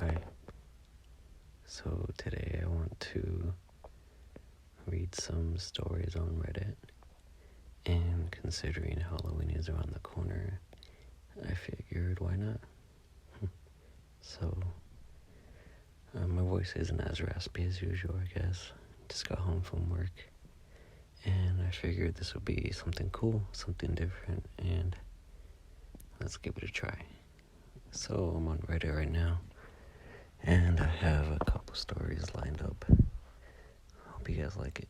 Hi. So today I want to read some stories on Reddit, and considering Halloween is around the corner, I figured why not? So my voice isn't as raspy as usual, I guess. Just got home from work, and I figured this would be something cool, something different, and let's give it a try. So I'm on Reddit right now, and I have a couple stories lined up. Hope you guys like it.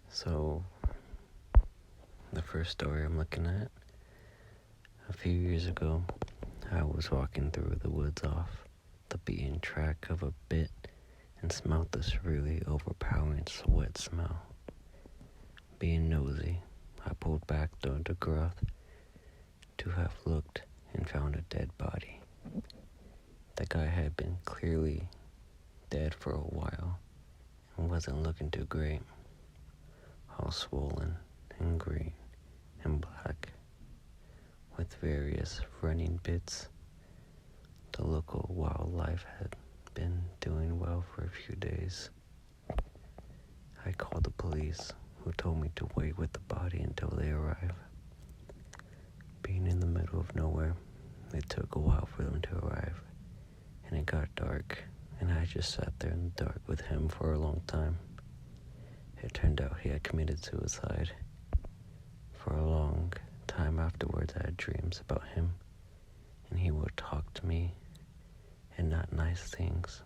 So, the first story I'm looking at, a few years ago, I was walking through the woods off the beaten track of a bit and smelled this really overpowering sweat smell. Being nosy, I pulled back the undergrowth to have looked and found a dead body. The guy had been clearly dead for a while and wasn't looking too great, all swollen and green and black, with various running bits. The local wildlife had been doing well for a few days. I called the police, who told me to wait with the body until they arrived. Being in the middle of nowhere, it took a while for them to arrive, and it got dark, and I just sat there in the dark with him for a long time. It turned out he had committed suicide. For a long time afterwards, I had dreams about him, and he would talk to me, and not nice things.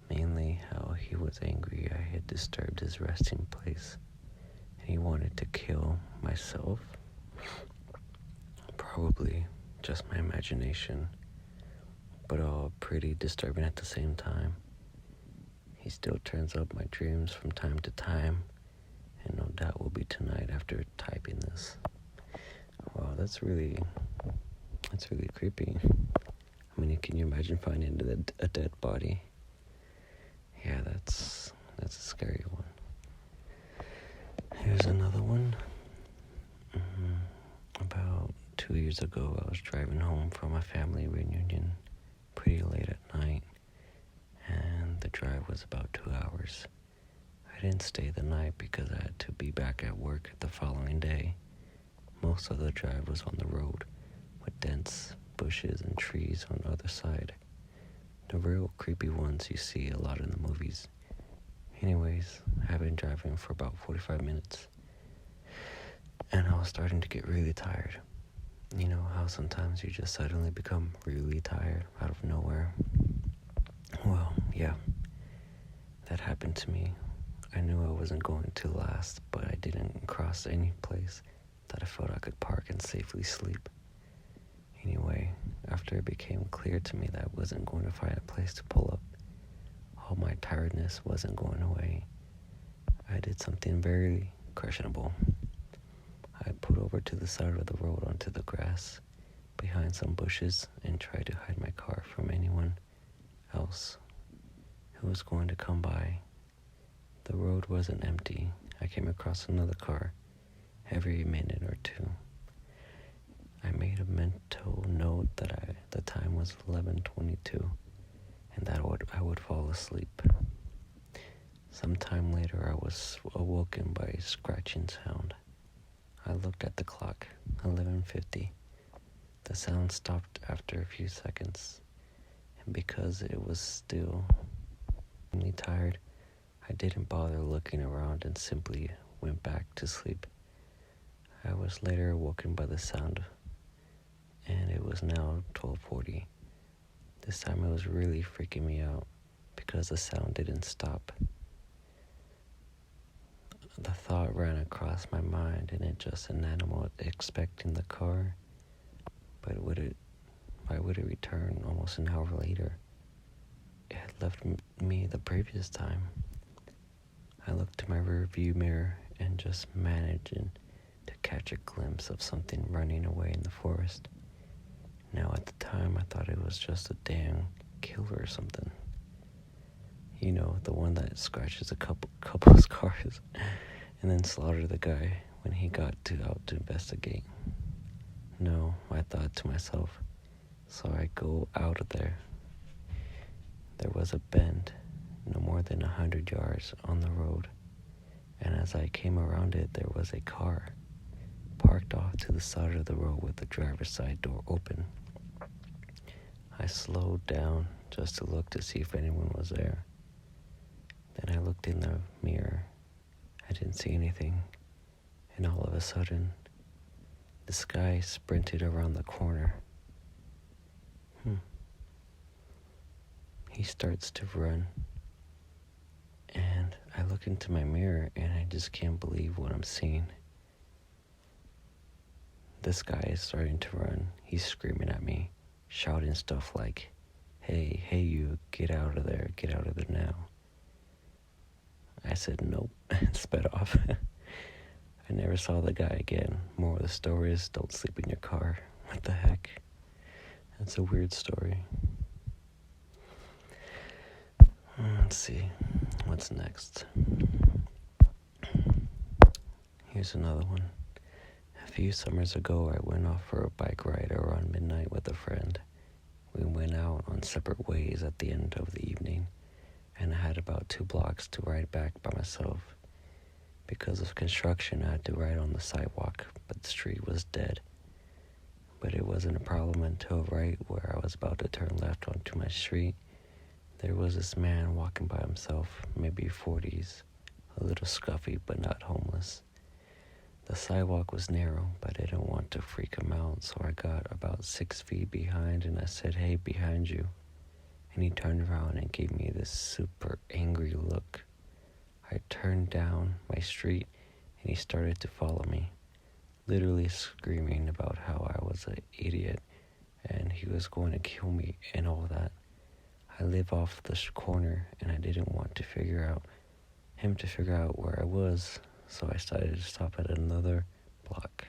Mainly how he was angry I had disturbed his resting place, and he wanted to kill myself. Probably just my imagination, but all pretty disturbing at the same time. He still turns up my dreams from time to time, and no doubt will be tonight after typing this. Wow, that's really creepy. I mean, can you imagine finding a dead body? Yeah, that's a scary one. Here's another one. About 2 years ago, I was driving home from a family reunion pretty late at night, and the drive was about 2 hours. I didn't stay the night because I had to be back at work the following day. Most of the drive was on the road, with dense bushes and trees on the other side. The real creepy ones you see a lot in the movies. Anyways, I had been driving for about 45 minutes, and I was starting to get really tired. You know how sometimes you just suddenly become really tired out of nowhere? Well, yeah, that happened to me. I knew I wasn't going to last, but I didn't cross any place that I felt I could park and safely sleep. Anyway, after it became clear to me that I wasn't going to find a place to pull up, all my tiredness wasn't going away, I did something very questionable. I pulled over to the side of the road onto the grass behind some bushes and tried to hide my car from anyone else who was going to come by. The road wasn't empty. I came across another car every minute or two. I made a mental note that the time was 11:22 and that I would fall asleep. Sometime later, I was awoken by a scratching sound. I looked at the clock, 11:50. The sound stopped after a few seconds, and because it was still really tired, I didn't bother looking around and simply went back to sleep. I was later awoken by the sound, and it was now 12:40. This time it was really freaking me out because the sound didn't stop. The thought ran across my mind, and it just an animal expecting the car. But why would it return almost an hour later? It had left me the previous time. I looked to my rear view mirror and just managed to catch a glimpse of something running away in the forest. Now at the time, I thought it was just a damn killer or something. You know, the one that scratches a couple's cars and then slaughtered the guy when he got out to investigate. No, I thought to myself, So I go out of there. There was a bend no more than 100 yards on the road, and as I came around it, there was a car parked off to the side of the road with the driver's side door open. I slowed down just to look to see if anyone was there. Then I looked in the mirror. I didn't see anything, and all of a sudden, this guy sprinted around the corner. He starts to run, and I look into my mirror, and I just can't believe what I'm seeing. This guy is starting to run. He's screaming at me, shouting stuff like, hey, you, get out of there now. I said nope, and sped off. I never saw the guy again. More of the story is, don't sleep in your car. What the heck? That's a weird story. Let's see, what's next? Here's another one. A few summers ago, I went off for a bike ride around midnight with a friend. We went out on separate ways at the end of the evening, and I had about 2 blocks to ride back by myself. Because of construction, I had to ride on the sidewalk, but the street was dead. But it wasn't a problem until right where I was about to turn left onto my street. There was this man walking by himself, maybe 40s, a little scuffy but not homeless. The sidewalk was narrow, but I didn't want to freak him out, so I got about 6 feet behind and I said, hey, behind you. And he turned around and gave me this super angry look. I turned down my street and he started to follow me, literally screaming about how I was an idiot and he was going to kill me and all that. I live off the corner and I didn't want him to figure out where I was, so I decided to stop at another block.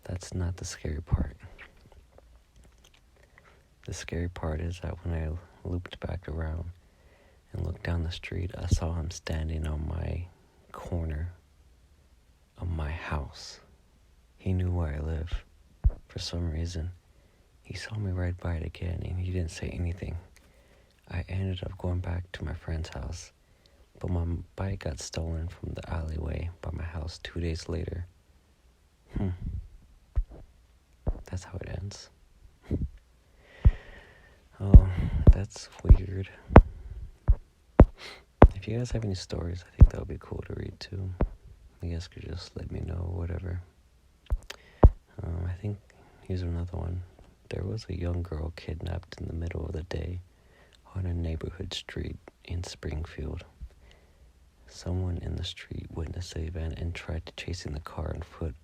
That's not the scary part. The scary part is that when I looped back around and looked down the street, I saw him standing on my corner of my house. He knew where I live. For some reason, he saw me ride by it again and he didn't say anything. I ended up going back to my friend's house, but my bike got stolen from the alleyway by my house 2 days later. That's how it ends. Oh, that's weird. If you guys have any stories, I think that would be cool to read too. You guys could just let me know, whatever. I think here's another one. There was a young girl kidnapped in the middle of the day on a neighborhood street in Springfield. Someone in the street witnessed the event and tried to chase in the car on foot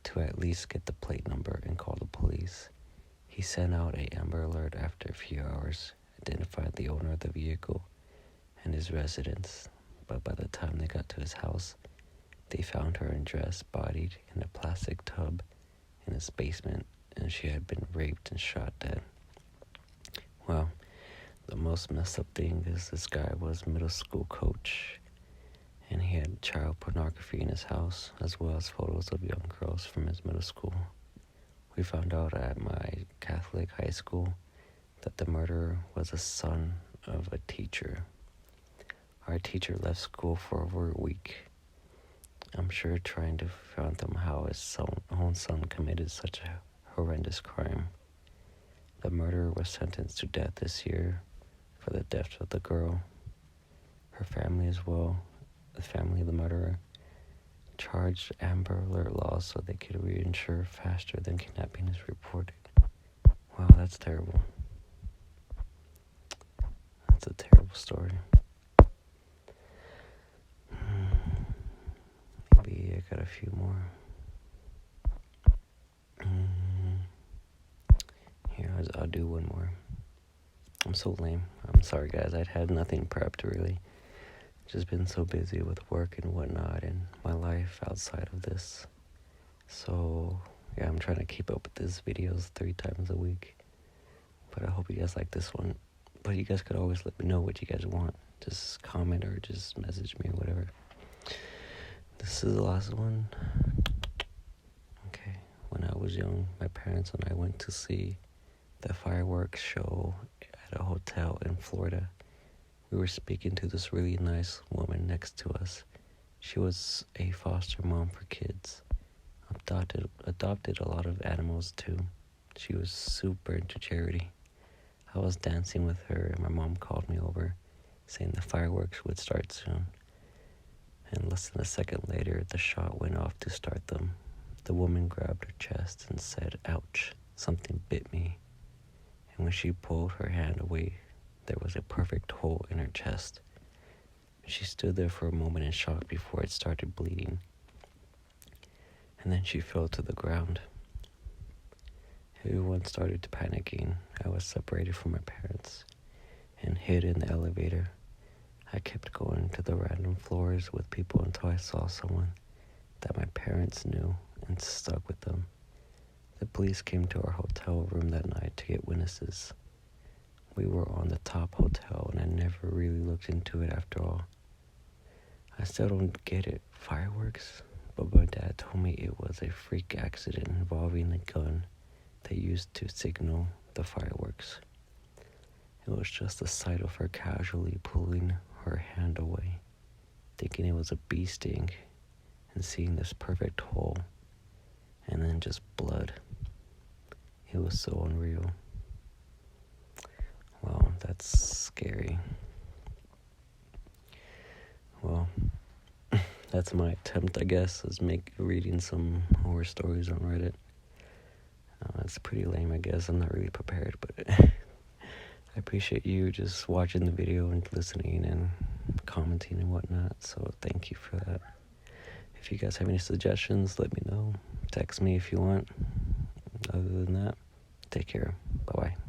to at least get the plate number and call the police. He sent out an Amber Alert after a few hours, identified the owner of the vehicle and his residence, but by the time they got to his house, they found her undressed, bodied in a plastic tub in his basement, and she had been raped and shot dead. Well, the most messed up thing is this guy was a middle school coach, and he had child pornography in his house, as well as photos of young girls from his middle school. We found out at my Catholic high school that the murderer was a son of a teacher. Our teacher left school for over a week. I'm sure trying to fathom how his own son committed such a horrendous crime. The murderer was sentenced to death this year for the death of the girl. Her family as well, the family of the murderer, charged Amber Alert laws so they could reinsure faster than kidnapping is reported. Wow, that's terrible. That's a terrible story. Maybe I got a few more. Here, I'll do one more. I'm so lame. I'm sorry, guys. I'd had nothing prepped, really. Just been so busy with work and whatnot and my life outside of this. So, yeah, I'm trying to keep up with these videos 3 times a week. But I hope you guys like this one. But you guys could always let me know what you guys want. Just comment or just message me or whatever. This is the last one. Okay. When I was young, my parents and I went to see the the fireworks show at a hotel in Florida. We were speaking to this really nice woman next to us. She was a foster mom for kids. Adopted a lot of animals too. She was super into charity. I was dancing with her and my mom called me over, saying the fireworks would start soon. And less than a second later, the shot went off to start them. The woman grabbed her chest and said, "Ouch, something bit me." And when she pulled her hand away, there was a perfect hole in her chest. She stood there for a moment in shock before it started bleeding. And then she fell to the ground. Everyone started panicking. I was separated from my parents and hid in the elevator. I kept going to the random floors with people until I saw someone that my parents knew and stuck with them. The police came to our hotel room that night to get witnesses. We were on the top hotel and I never really looked into it after all. I still don't get it. Fireworks? But my dad told me it was a freak accident involving the gun they used to signal the fireworks. It was just the sight of her casually pulling her hand away, thinking it was a bee sting, and seeing this perfect hole, and then just blood. It was so unreal. Wow, that's scary. Well, that's my attempt, I guess, is reading some horror stories on Reddit. It's pretty lame, I guess. I'm not really prepared, but I appreciate you just watching the video and listening and commenting and whatnot, so thank you for that. If you guys have any suggestions, let me know. Text me if you want. Other than that, take care. Bye-bye.